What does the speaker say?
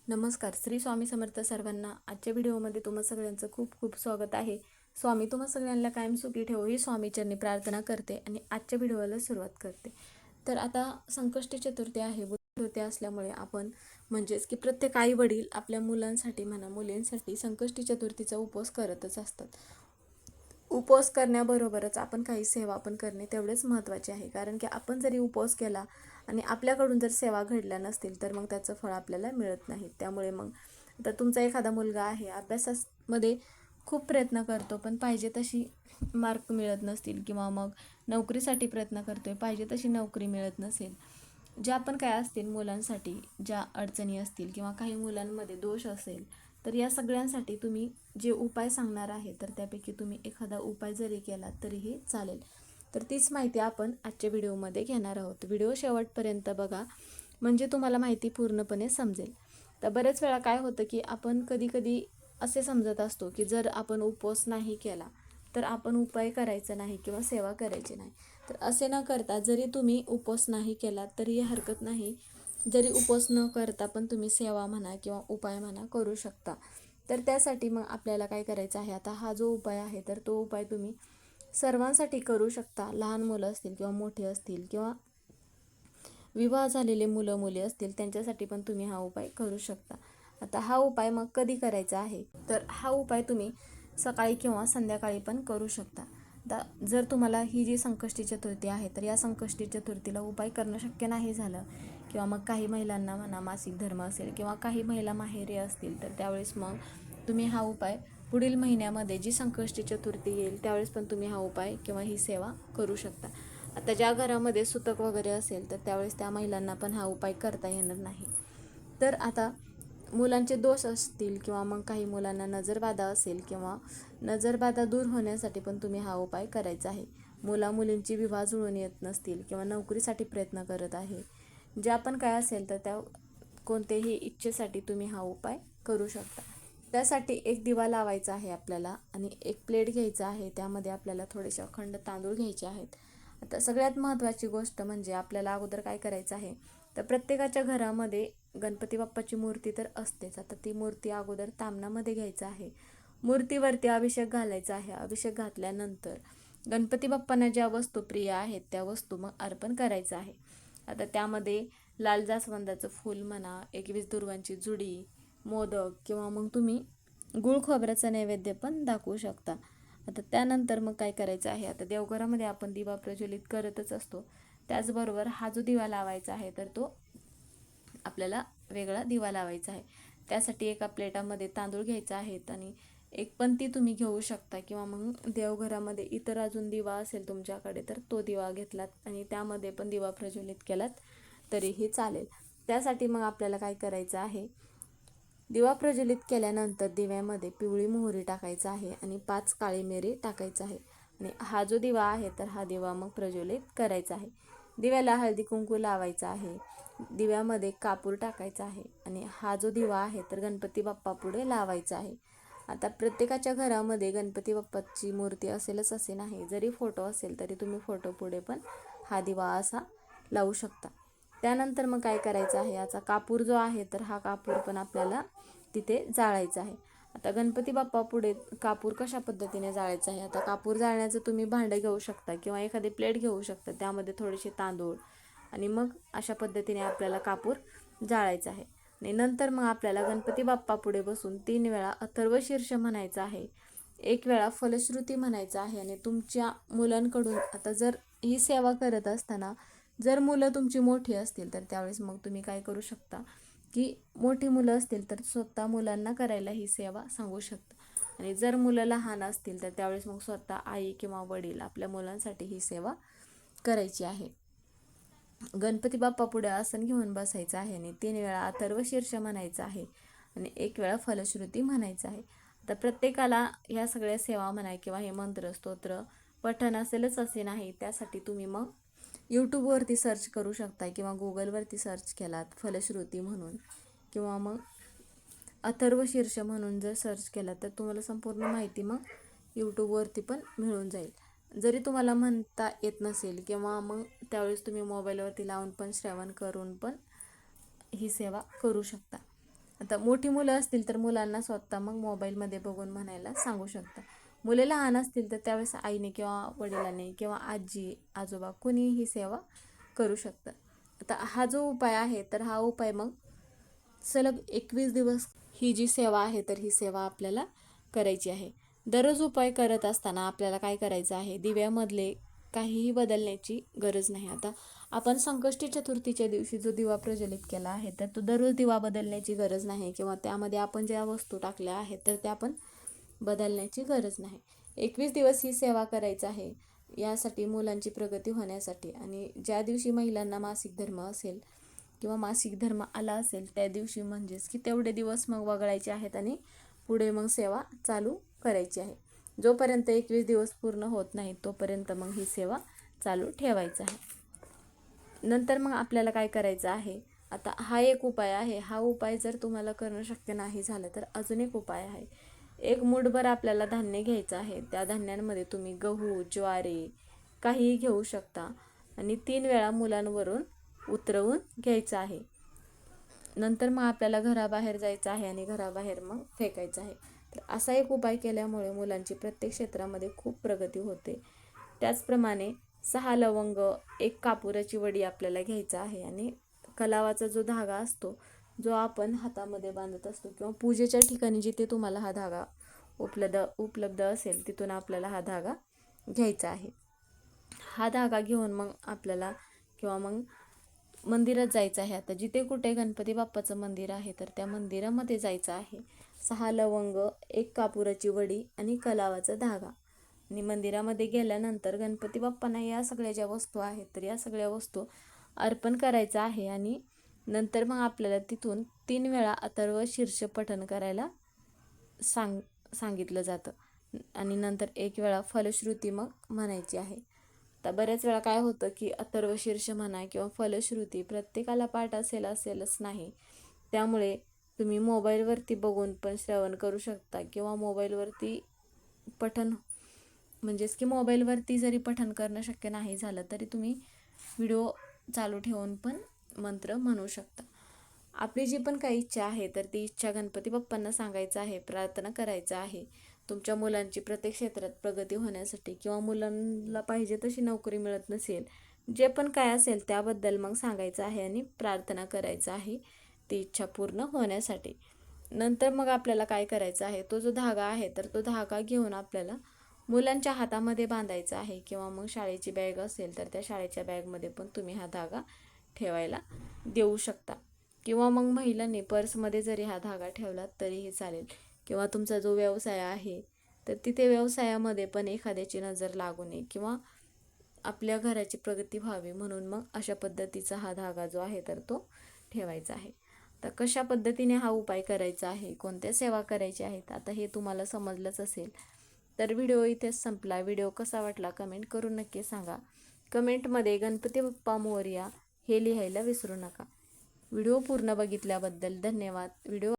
नमस्कार. श्री स्वामी समर्थ सर्वांना. आजच्या व्हिडिओमध्ये तुम्हा सगळ्यांचं खूप खूप स्वागत आहे. स्वामी तुम्हा सगळ्यांना कायम सुखी ठेवो ही स्वामीचरणी प्रार्थना करते आणि आजच्या व्हिडिओला सुरुवात करते. तर आता संकष्टी चतुर्थी आहे. बुद्ध चतुर्थी असल्यामुळे आपण म्हणजेच की प्रत्येक आई वडील आपल्या मुलांसाठी म्हणा मुलींसाठी संकष्टी चतुर्थीचा उपवास करतच असतात. उपवास करण्याबरोबरच आपण काही सेवा पण करणे तेवढेच महत्त्वाचे आहे. कारण की आपण जरी उपवास केला आणि आपल्याकडून जर सेवा घडल्या नसतील तर मग त्याचं फळ आपल्याला मिळत नाही. त्यामुळे मग आता तुमचा एखादा मुलगा आहे अभ्यासामध्ये खूप प्रयत्न करतो पण पाहिजे तशी मार्क मिळत नसतील किंवा मग नोकरीसाठी प्रयत्न करतोय पाहिजे तशी नोकरी मिळत नसेल, ज्या पण काय असतील मुलांसाठी ज्या अडचणी असतील किंवा काही मुलांमध्ये दोष असेल तर या सगळ्यांसाठी तुम्ही जे उपाय सांगणार आहे तर त्यापैकी तुम्ही एखादा उपाय जरी केला तरीही चालेल. तर तीच माहिती आपण आजच्या व्हिडिओमध्ये घेणार आहोत. व्हिडिओ शेवटपर्यंत बघा म्हणजे तुम्हाला माहिती पूर्णपणे समजेल. तर बरेच वेळा काय होतं की आपण कधी कधी असे समजत असतो की जर आपण उपवास नाही केला तर आपण उपाय करायचा नाही किंवा सेवा करायची नाही. तर असे न करता जरी तुम्ही उपवास नाही केला तरी हरकत नाही. जरी उपवास न करता पण तुम्ही सेवा म्हणा किंवा उपाय म्हणा करू शकता. तर त्यासाठी मग आपल्याला काय करायचं आहे, आता हा जो उपाय आहे तर तो उपाय तुम्ही सर्वांसाठी करू शकता. लहान मुलं असतील किंवा मोठे असतील किंवा विवाह झालेले मुलं मुली असतील त्यांच्यासाठी पण तुम्ही हा उपाय करू शकता. आता हा उपाय मग कधी करायचा आहे, तर हा उपाय तुम्ही सकाळी किंवा संध्याकाळी पण करू शकता. आता जर तुम्हाला ही जी संकष्टी चतुर्थी आहे तर या संकष्टी चतुर्थीला उपाय करणं शक्य नाही झालं किंवा मग काही महिलांना म्हणा मासिक धर्म असेल किंवा काही महिला माहेरी असतील तर त्यावेळेस मग तुम्ही हा उपाय पुढील महिन्यामध्ये जी संकष्टी चतुर्थी येईल त्यावेळेस पण तुम्ही हा उपाय किंवा ही सेवा करू शकता. आता ज्या घरामध्ये सुतक वगैरे असेल तर त्यावेळेस त्या महिलांना पण हा उपाय करता येणार नाही. तर आता मुलांचे दोष असतील किंवा मग काही मुलांना नजरबाधा असेल किंवा नजरबाधा दूर होण्यासाठी पण तुम्ही हा उपाय करायचा आहे. मुला मुलींची विवाह जुळून येत नसतील किंवा नोकरीसाठी प्रयत्न करत आहे, ज्या पण काय असेल तर त्या कोणत्याही इच्छेसाठी तुम्ही हा उपाय करू शकता. त्यासाठी एक दिवा लावायचा आहे आपल्याला आणि एक प्लेट घ्यायचा आहे. त्यामध्ये आपल्याला थोडेसे अखंड तांदूळ घ्यायचे आहेत. आता सगळ्यात महत्त्वाची गोष्ट म्हणजे आपल्याला अगोदर काय करायचं आहे, तर प्रत्येकाच्या घरामध्ये गणपती बाप्पाची मूर्ती तर असतेच. आता ती मूर्ती अगोदर तामणामध्ये घ्यायचं आहे. मूर्तीवरती अभिषेक घालायचा आहे. अभिषेक घातल्यानंतर गणपती बाप्पांना ज्या वस्तू प्रिय आहेत त्या वस्तू मग अर्पण करायचं आहे. आता त्यामध्ये लाल जास्वंदाचं फूल म्हणा, 21 दुर्वांची जुडी, मोदक किंवा मग तुम्ही गुळ खोबऱ्याचा नैवेद्य पण दाखवू शकता. आता त्यानंतर मग काय करायचं आहे, आता देवघरामध्ये आपण दिवा प्रज्वलित करतच असतो. त्याचबरोबर हा जो दिवा लावायचा आहे तर तो आपल्याला वेगळा दिवा लावायचा आहे. त्यासाठी एका प्लेटामध्ये तांदूळ घ्यायचा आहेत आणि एक पंती तुम्ही घेऊ शकता किंवा मग देवघरामध्ये इतर अजून दिवा असेल तुमच्याकडे तर तो दिवा घेतलात आणि त्यामध्ये पण दिवा प्रज्वलित केलात तरीही चालेल. त्यासाठी मग आपल्याला काय करायचं आहे, दिवा प्रज्वलित केल्यानंतर दिव्यामध्ये पिवळी मोहरी टाकायचा आहे आणि 5 काळी मिरी टाकायचं आहे आणि हा जो दिवा आहे तर हा दिवा मग प्रज्वलित करायचा आहे. दिव्याला हळदी कुंकू लावायचा आहे. दिव्यामध्ये कापूर टाकायचा आहे आणि हा जो दिवा आहे तर गणपती बाप्पा पुढे लावायचा आहे. आता प्रत्येकाच्या घरामध्ये गणपती बाप्पाची मूर्ती असेलच असे नाही, जरी फोटो असेल तरी तुम्ही फोटो पुढे पण हा दिवा असा लावू शकता. त्यानंतर मग काय करायचं आहे, याचा कापूर जो आहे तर हा कापूर पण आपल्याला तिथे जाळायचा आहे. आता गणपती बाप्पा पुढे कापूर कशा पद्धतीने जाळायचा आहे, आता कापूर जाळण्याचं तुम्ही भांडं घेऊ शकता किंवा एखादी प्लेट घेऊ शकता. त्यामध्ये थोडेसे तांदूळ आणि मग अशा पद्धतीने आपल्याला कापूर जाळायचा आहे. आणि नंतर मग आपल्याला गणपती बाप्पा पुढे बसून 3 वेळा अथर्वशीर्ष म्हणायचं आहे, 1 वेळा फलश्रुती म्हणायचं आहे. आणि तुमच्या मुलांकडून आता जर ही सेवा करत असताना जर मुलं तुमची मोठी असतील तर त्यावेळेस मग तुम्ही काय करू शकता की मोठी मुलं असतील तर स्वतः मुलांना करायला ही सेवा सांगू शकता आणि जर मुलं लहान असतील तर त्यावेळेस मग स्वतः आई किंवा वडील आपल्या मुलांसाठी ही सेवा करायची आहे. गणपती बाप्पा पुढे आसन घेऊन बसायचं आहे आणि 3 वेळा अथर्वशीर्ष म्हणायचं आहे आणि 1 वेळा फलश्रुती म्हणायचं आहे. आता प्रत्येकाला ह्या सगळ्या सेवा म्हणा किंवा हे मंत्र स्तोत्र पठण असेलच असे नाही. त्यासाठी तुम्ही मग यूट्यूबवरती सर्च करू शकता किंवा गुगलवरती सर्च केलात फलश्रुती म्हणून किंवा मग अथर्वशीर्ष म्हणून जर सर्च केला तर तुम्हाला संपूर्ण माहिती मग यूट्यूबवरती पण मिळून जाईल. जरी तुम्हाला म्हणता येत नसेल किंवा मग त्यावेळेस तुम्ही मोबाईलवरती लावून पण श्रवण करून पण ही सेवा करू शकता. आता मोठी मुलं असतील तर मुलांना स्वतः मग मोबाईलमध्ये बघून म्हणायला सांगू शकता. मुले लहान असतील तर त्यावेळेस आईने किंवा वडिलांनी किंवा आजी आजोबा कोणीही ही सेवा करू शकतात. आता हा जो उपाय आहे तर हा उपाय मग सलग 21 दिवस ही जी सेवा आहे तर ही सेवा आपल्याला करायची आहे. दररोज उपाय करत असताना आपल्याला काय करायचं आहे, दिव्यामधले काहीही बदलण्याची गरज नाही. आता आपण संकष्टी चतुर्थीच्या दिवशी जो दिवा प्रज्वलित केला आहे तर तो दररोज दिवा बदलण्याची गरज नाही किंवा त्यामध्ये आपण ज्या वस्तू टाकल्या आहेत तर त्या आपण बदलण्याची गरज नाही. 21 दिवस ही सेवा करायची आहे. यासाठी मुलांची प्रगती होण्यासाठी आणि ज्या दिवशी महिलांना मासिक धर्म असेल किंवा मासिक धर्म आला असेल त्या दिवशी म्हणजेच की तेवढे दिवस मग वगळायचे आहेत आणि पुढे मग सेवा चालू करायची आहे. जोपर्यंत 21 दिवस पूर्ण होत नाही तोपर्यंत मग ही सेवा चालू ठेवायची आहे. नंतर मग आपल्याला काय करायचं आहे, आता हा एक उपाय आहे. हा उपाय जर तुम्हाला करणं शक्य नाही झालं तर अजून एक उपाय आहे. एक मूठभर आपल्याला धान्य घ्यायचं आहे. त्या धान्यांमध्ये तुम्ही गहू, ज्वारी काहीही घेऊ शकता आणि 3 वेळा मुलांवरून उतरवून घ्यायचं आहे. नंतर मग आपल्याला घराबाहेर जायचं आहे आणि घराबाहेर मग फेकायचं आहे. तर असा एक उपाय केल्यामुळे मुलांची प्रत्येक क्षेत्रामध्ये खूप प्रगती होते. त्याचप्रमाणे 6 लवंग, 1 कापुराची वडी आपल्याला घ्यायचा आहे आणि कलावाचा जो धागा असतो जो आपण हातामध्ये बांधत असतो किंवा पूजेच्या ठिकाणी जिथे तुम्हाला हा धागा उपलब्ध असेल तिथून आपल्याला हा धागा घ्यायचा आहे. हा धागा घेऊन मग आपल्याला किंवा मग मंदिरात जायचं आहे. आता जिथे कुठे गणपती बाप्पाचं मंदिर आहे तर त्या मंदिरामध्ये जायचं आहे. 6 लवंग, 1 कापुराची वडी आणि कलावाचा धागा आणि मंदिरामध्ये गेल्यानंतर गणपती बाप्पांना या सगळ्या ज्या वस्तू आहेत तर या सगळ्या वस्तू अर्पण करायचं आहे आणि नंतर मग आपल्याला तिथून 3 वेळा अथर्व शीर्ष पठण करायला सांगितलं जातं आणि नंतर 1 वेळा फलश्रुती मग म्हणायची आहे. आता बऱ्याच वेळा काय होतं की अथर्व शीर्ष म्हणा किंवा फलश्रुती प्रत्येकाला पाठ असेलच नाही. त्यामुळे तुम्ही मोबाईलवरती बघून पण श्रवण करू शकता किंवा मोबाईलवरती पठण म्हणजेच की मोबाईलवरती जरी पठण करणं शक्य नाही झालं तरी तुम्ही व्हिडिओ चालू ठेवून पण मंत्र म्हणू शकता. आपली जी पण काही इच्छा आहे तर ती इच्छा गणपती बाप्पांना सांगायचं आहे, प्रार्थना करायचं आहे. तुमच्या मुलांची प्रत्येक क्षेत्रात प्रगती होण्यासाठी किंवा मुलांना पाहिजे तशी नोकरी मिळत नसेल, जे पण काय असेल त्याबद्दल मग सांगायचं आहे आणि प्रार्थना करायचं आहे ती इच्छा पूर्ण होण्यासाठी. नंतर मग आपल्याला काय करायचं आहे, तो जो धागा आहे तर तो धागा घेऊन आपल्याला मुलांच्या हातामध्ये बांधायचा आहे किंवा मग शाळेची बॅग असेल तर त्या शाळेच्या बॅगमध्ये पण तुम्ही हा धागा ठेवायला देऊ शकता किंवा मग महिलांनी पर्समध्ये जरी हा धागा ठेवला तरीही चालेल किंवा तुमचा जो व्यवसाय आहे तर तिथे व्यवसायामध्ये पण एखाद्याची नजर लागू नये किंवा आपल्या घराची प्रगती व्हावी म्हणून मग अशा पद्धतीचा हा धागा जो आहे तर तो ठेवायचा आहे. तर कशा पद्धतीने हा उपाय करायचा आहे, कोणत्या सेवा करायच्या आहेत, आता हे तुम्हाला समजलंच असेल. तर व्हिडिओ इथेच संपला. व्हिडिओ कसा वाटला कमेंट करून नक्की सांगा. कमेंटमध्ये गणपती बाप्पा मोरया हे लिहायला विसरू नका. व्हिडिओ पूर्ण बघितल्याबद्दल धन्यवाद. व्हिडिओ